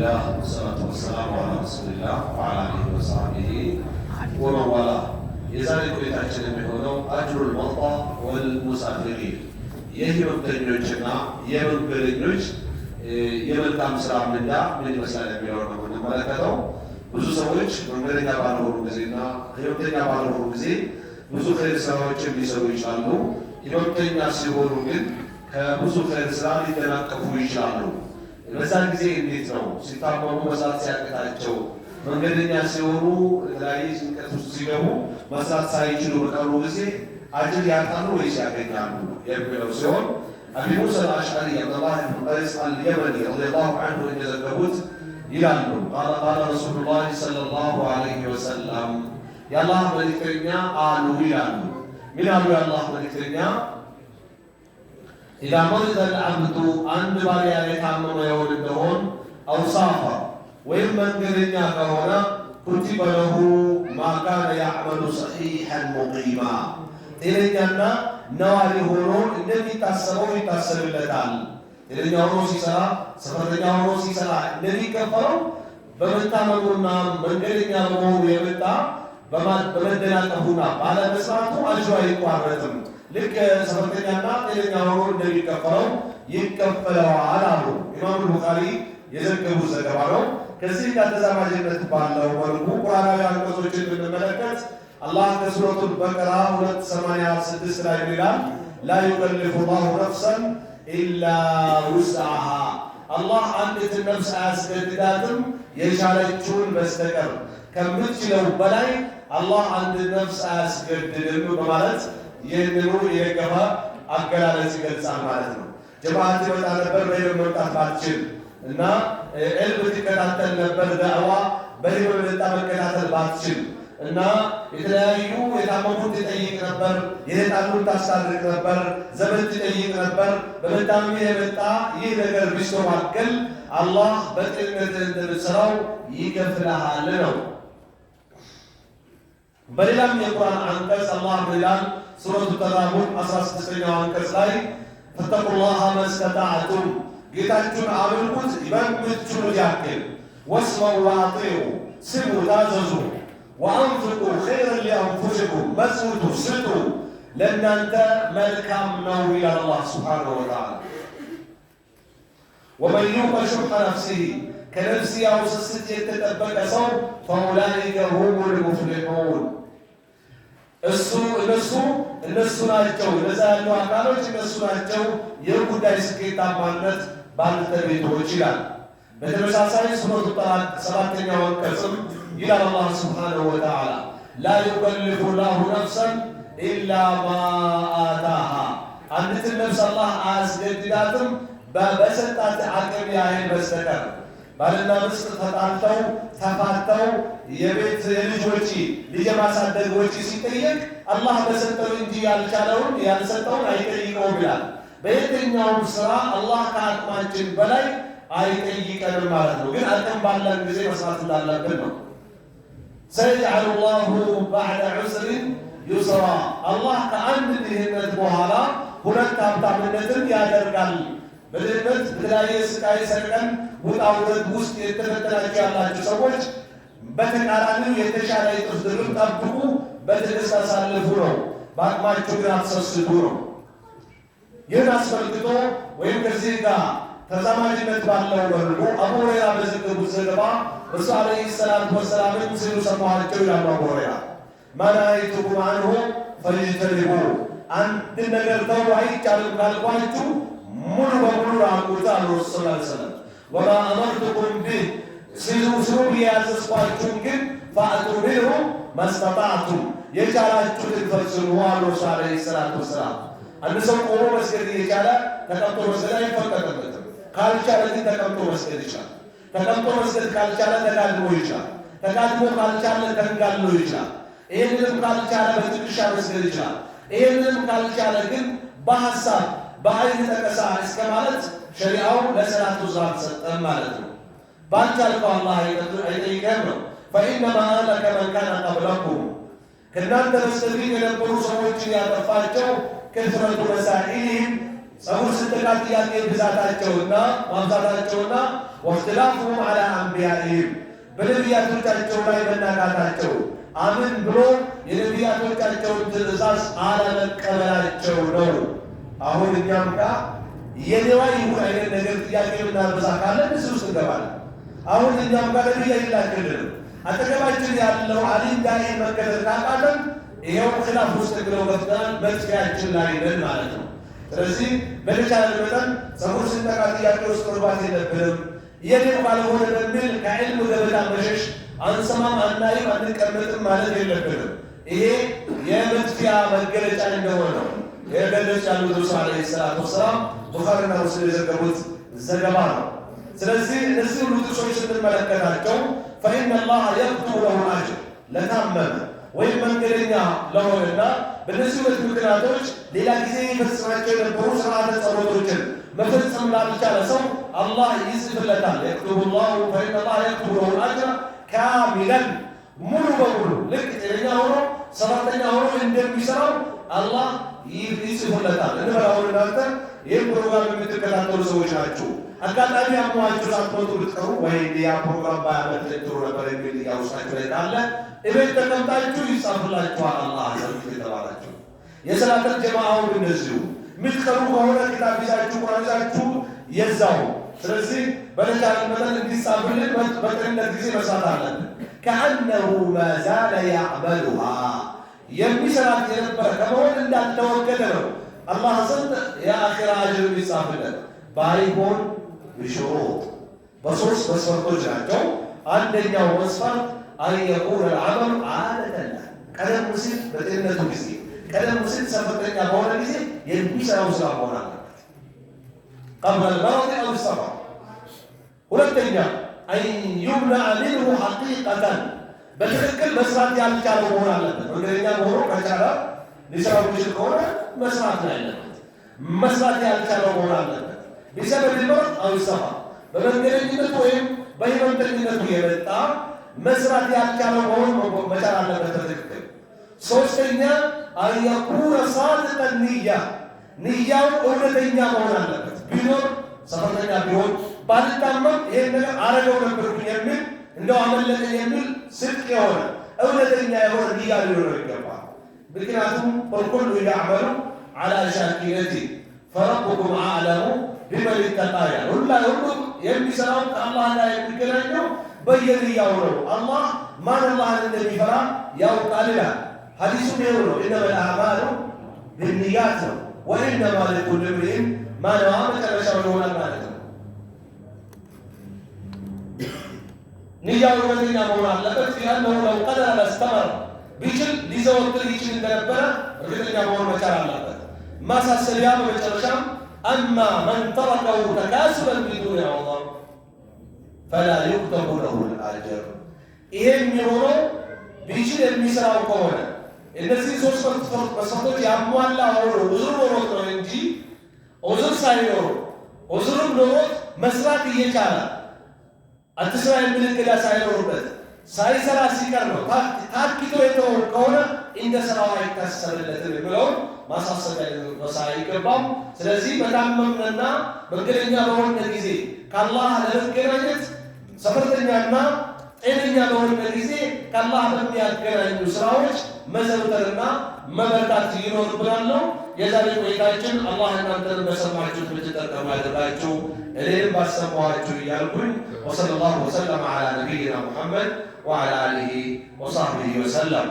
لله والصلاة والسلام على رسول الله وعلى آله وصحبه ومن والاه. የዛሬ ቆይታችን የሚሆነው አጅሩል መጣ ወልሙሳፊሪን የህመምተኞችና የመንገደኞች የመልካም ስራ ምንዳ ምን ይመስላል የሚለው ነው የምንመለከተው። ብዙ ሰዎች መንገደኛ ባልሆኑ ጊዜና ህመምተኛ ባልሆኑ ጊዜ ብዙ ኸይር ስራዎችን ሊሰሩ ይችላሉ። ህመምተኛ ሲሆኑ ግን ከብዙ ኸይር ስራ ሊደናቀፉ ይችላሉ። በዛን ጊዜ እንዴት ነው ሲታመሙ መስራት ሲያቅታቸው መንገደኛ ሲሆኑ የተለያየ ጭንቀት ውስጥ ሲገቡ መስራት ሳይችሉ በቀሩ ጊዜ አጅር ያጣሉ ወይስ ያገኛሉ የሚለው ሲሆን አቢ ሙሳ አልአሽዓሪ አብዱላህ ብን ቀይስ አልየመኒ ረዲየላሁ ዐንሁ እንደዘገቡት ይላሉ ቃለ ረሱሉላህ ሰለላሁ ዐለይሂ ወሰለም የአላህ መልእክተኛ አሉ ይላሉ። ምን አሉ የአላህ መልእክተኛ? ኢዛ መሪደ አልዐብዱ አንድ ባሪያ የታመመ የሆነ እንደሆን አው ሳፈረ ወይም መንገደኛ ከሆነ ኩቲበ ለሁ ማ ካነ ያዕመሉ ሰሒሐን ሙቂማ ጤነኛና ነዋሪ ሆኖ እንደሚታሰበው ይታሰብለታል። ጤነኛ ሆኖ ሲሰራ ሰፈረኛ ሆኖ ሲሰራ እንደሚከፈለው በመታመሙና መንገደኛ በመሆኑ የመጣ በመደናቀፉና ባለመስራቱ አጅሩ አይቋረጥም። ልክ ሰፈርተኛና ጤነኛ ሆኖ እንደሚከፈለው ይከፈለዋል አሉ። ኢማሙ ቡኻሪ የዘገቡት ዘገባ ነው። ከዚህ ጋር ተዛማጅነት ባለው መልኩ ቁርአናዊ አንቀጾችን ብንመለከት አላህ ከሱረቱል በቀራ 286 ላይ ይላል ላ ዩከልፉ ላሁ ነፍሰን ኢላ ውስዐሃ አላህ አንዲትን ነፍስ አያስገድዳትም የቻለችውን በስተቀር ከምትችለው በላይ አላህ አንድ ነፍስ አያስገድድም በማለት ይህንኑ የደገፈ አገላለጽ ይገልጻል ማለት ነው። ጀማዓት ይመጣ ነበር በሄደው መምጣት ባትችል እና ዕልም ትከታተል ነበር ዳዕዋ በሄደው መጣ መከታተል ባትችል እና የተለያዩ የታመሙት ትጠይቅ ነበር፣ የተጣሉት ታስታርቅ ነበር፣ ዘመድ ትጠይቅ ነበር። በመታመም የመጣ ይህ ነገር ቢስተዋከል አላህ በጤንነት እንደምትሰራው ይከፍልሃል ነው። በሌላም የቁርአን አንቀጽ አላህ ይላል ሱረቱ ተጋቡን 16ኛው አንቀጽ ላይ ፈተቁላህ መስተጣዕቱም ጌታችሁን አምልኩት በምትችሉት ያክል ወስመዑ ወአጢዑ ስሙ ታዘዙ ወአንፍቁ ኸይረን ሊአንፉሲኩም መጽውቱ ስጡ ለእናንተ መልካም ነው ይላል አላህ ሱብሓነሁ ወተዓላ። ወመን ዩቀ ሹሐ ነፍሲሂ ከነፍስያው ስስት የተጠበቀ ሰው ፈኡላኢከ ሁሙል ሙፍሊሑን እነሱ ናቸው እነዛ ያሉ አካሎች እነሱ ናቸው የጉዳይ ስኬታማነት ባለቤቶች ይላል። በተመሳሳይ ሱረቱ ጠላቅ 7ኛው አንቀጽም ይላል አላህ ሱብሓነሁ ወተዓላ ላ ዩከልፉ ላሁ ነፍሰን ኢላ ማ አታሃ አንዲትን ነፍስ አላህ አያስገድዳትም በሰጣት አቅም ያህል በስተቀር። ባልና ሚስት ተጣልተው ተፋተው የቤት የልጅ ወጪ ልጅ ማሳደግ ወጪ ሲጠየቅ አላህ በሰጠው እንጂ ያልሰጠውን አይጠይቀውም ይላል። በየትኛውም ስራ አላህ ከአቅማችን በላይ አይጠይቀንም ማለት ነው። ግን አቅም ባለን ጊዜ መስራት እንዳለብን ነው። ሰየጅዐሉ ላሁ በዕደ ዑስሪን ዩስራ አላህ ከአንድ ድህነት በኋላ ሁለት ሀብታምነትን ያደርጋል። በድህነት በተለያየ ስቃይ ሰቀን ውጣ ውረድ ውስጥ የተፈተናችሁ ያላችሁ ሰዎች በተቃራኒው የተሻለ እጥፍ ድርብ ጠብቁ፣ በትዕግስት አሳልፉ ነው። በአቅማችሁ ግን አትሰስቱ ነው። ይህን አስመልክቶ ወይም ከዚህ ጋር ተዛማጅነት ባለው መልኩ አቡ ሁረይራ በዘገቡት ዘገባ እርሱ ዓለይሂ ሰላቱ ወሰላምን ሲሉ ሰማኋቸው ይላሉ አቡ ሁረይራ ማ ነሃይቱኩም ዐንሁ ፈጅተኒቡ አንድ ነገር ተው አይቻልም ካልኳችሁ ሙሉ በሙሉ ራቁት አሉ ረሱል ሰለላሁ ዐለይሂ ወሰለም። ወማ አመርቱኩም ቢህ ስሩ ያዘዝኳችሁን ግን ፈአቱ ሚንሁ መስተጣዕቱም የቻላችሁትን ፈጽሙ አሉ ረሱል ዓለይሂ ሰላቱ ወሰላም። አንድ ሰው ቆሞ መስገድ እየቻለ ተቀምጦ መስገድ አይፈቀድለትም። ካልቻለ ግን ተቀምጦ መስገድ ይችላል። ተቀምጦ መስገድ ካልቻለ ተጋድሞ ይችላል። ተጋድሞ ካልቻለ ተንጋሎ ይችላል። ይህንንም ካልቻለ በትከሻ መስገድ ይችላል። ይህንንም ካልቻለ ግን በሐሳብ በአይን ጠቀሳ እስከ ማለት ሸሪዓው ለሰላት ዙራት ሰጠን ማለት ነው። ባልቻልከው አላህ አይጠይቅህም ነው። ፈኢነማ አህለከ መን ካነ ቀብለኩም ከእናንተ በስተፊት የነበሩ ሰዎችን ያጠፋቸው ከስረቱ መሳኢልህም ጸጉር ስንጠቃት ጥያቄ ብዛታቸውና ማብዛታቸውና ወእክትላፉሁም ዐላ አንቢያኢሂም በነቢያቶቻቸው ላይ መናጋታቸው አምን ብሎ የነቢያቶቻቸውን ትእዛዝ አለመቀበላቸው ነው። አሁን እኛም ጋር የሌዋ ይሁን አይነት ነገር ጥያቄ ብናበዛ ካለ እዚህ ውስጥ እንገባለን። አሁን እኛም ጋር ነቢይ አይላክልንም። አጠገባችን ያለው አሊም ዳዒ መከተል ካቃተን ይኸው ኺላፍ ውስጥ ብለው ገብተናል። መጥፊያችን ላይ ነን ማለት ነው። ስለዚህ በተቻለ መጠን ጸጉር ስንጠቃ ጥያቄ ውስጥ መግባት የለብንም። የኔው ባልሆነ በሚል ከዕልም ገበታ መሸሽ አንሰማም፣ አናይም፣ አንቀመጥም ማለት የለብንም። ይሄ የመጥፊያ መገለጫ እንደሆነ የገለጹ ያሉት ረሱል ዓለይሂ ሰላቱ ወሰላም ቡኻሪና ሙስሊም የዘገቡት ዘገባ ነው። ስለዚህ እነዚህ ሁሉ ጥቅሶች ስንመለከታቸው ፈኢነ ላህ የክቱቡ ለሁ አጅር ለታመመ ወይም መንገደኛ ለሆነና በእነዚህ ሁለት ምክንያቶች ሌላ ጊዜ ይፈጽማቸው የነበሩ ስርዓተ ጸሎቶችን መፈጸም ላልቻለ ሰው አላህ ይጽፍለታል። የክቱቡ ላሁ ፈኢነ ላህ የክቱቡ ለሁ አጅር ካሚለን ሙሉ በሙሉ ልክ ጤነኛ ሆኖ ሰራተኛ ሆኖ እንደሚሰራው አላህ ይጽፍለታል። እንበላውን እናንተ ይህም ፕሮግራም የምትከታተሉ ሰዎች ናችሁ። አጋጣሚ አሟችሁ ሳትመጡ ብትቀሩ ወይ ያ ፕሮግራም ባያመት ጥሩ ነበር የሚል ያውሳችሁ ላይ ካለ እቤት ተቀምጣችሁ ይጻፍላችኋል። አላህ ሰምቶ የተባላችሁ የሰላተል ጀማዓውን እንደዚሁ የምትቀሩ ከሆነ ኪታብ ይዛችሁ ቁርአን ይዛችሁ የዛው። ስለዚህ በተቻለ መጠን እንዲጻፍልን በቅንነት ጊዜ መስራት አለብን። ከአነሁ ማዛለ ያዕመሉሃ የሚሰራት የነበረ ከመሆን እንዳልተወገደ ነው። አላህ ዘንድ የአኺራ አጅር የሚጻፍለት ባይሆን ብሽሩጥ በሶስት መስፈርቶች ናቸው። አንደኛው መስፈርት አንየኩነ ልዓመሉ ዓደተን ለህ ቀደም ሲል በጤንነቱ ጊዜ ቀደም ሲል ሰፈርተኛ በሆነ ጊዜ የሚሰራው ስራ መሆን አለበት። ቀብለ ልመረድ አው ሰፈር። ሁለተኛ አን ዩምነዐ ሚንሁ ሐቂቀተን በትክክል መስራት ያልቻለው መሆን አለበት። መንገደኛ መሆኑ ከቻለ ሊሰራው የሚችል ከሆነ መስራት ላይ አለበት። መስራት ያልቻለው መሆን አለበት። ቢሰበብ ልመረድ አው ሰፈር በመንገደኝነቱ ወይም በህመምተኝነቱ የመጣ መስራት ያልቻለው መሆን መቻል አለበት በትክክል። ሶስተኛ አንየኩነ ሳዲቀን ንያ ንያው እውነተኛ መሆን አለበት። ቢኖር ሰፈርተኛ ቢሆን ባልታመም ይሄን ነገር አረገው ነበርኩኝ የሚል እንደው አመለጠኝ የሚል ስድቅ የሆነ እውነተኛ የሆነ ንያ ሊኖረው ይገባል። ምክንያቱም ወልኩሉ ያዕመሉ ዐላ ሻኪለቲ ፈረቡኩም አዕለሙ ቢመን ይተቃ ይላል። ሁሉም የሚሰራው ከአላህ ጋር የሚገናኘው በየንያው ነው። አላህ ማን አላህን እንደሚፈራ ያውቃል ይላል። ሐዲሱም ይኸው ነው። ኢነመል አዕማሉ ቢንኒያት ነው። ወኢነማ ሊኩሊ እምሪኢን ማ ነዋ መጨረሻው ይሆናል ማለት ነው። ንያው እውነተኛ መሆን አለበት። ሊአነሁ ለው ቀደረ ለስተመረ ቢችል ሊዘወትር ይችል እንደነበረ እርግጠኛ መሆን መቻል አለበት። ማሳሰቢያ በመጨረሻም አማ መን ተረከሁ ተካሱለን ቢዱን ዐዘር ፈላ ዩክተቡ ለሁ ልአጅር። ይሄ የሚሆነው ቢችል የሚሰራው ከሆነ እነዚህ ሶስት መስፈርቶች ያሟላ ሆኖ ዑዝር ኖሮት ነው እንጂ ዑዝር ሳይኖሩ ዑዝርም ኖሮት መስራት እየቻለ አትስራ የሚል እገዳ ሳይኖርበት ሳይሰራ ሲቀር ነው ታክቶ የተወው ከሆነ እንደ ስራው አይታሰብለትም የሚለውን ማሳሰቢያ ሊኖር አይገባም። ስለዚህ በታመምንና መንገደኛ በሆነ ጊዜ ከአላህ ለመገናኘት ሰፈርተኛና ጤነኛ በሆነ ጊዜ ከአላህ በሚያገናኙ ስራዎች መዘውተርና መበርታት ይኖርብናል ነው። የዛሬ ቆይታችን አላህ እናንተን በሰማችሁት ብትጠቀሙ ያደርጋችሁ እኔንም ባሰማኋችሁ እያልኩኝ ወሰለላሁ ወሰለም ዐላ ነቢይና ሙሐመድ ወዐላ አሊሂ ወሰሕቢሂ ወሰለም።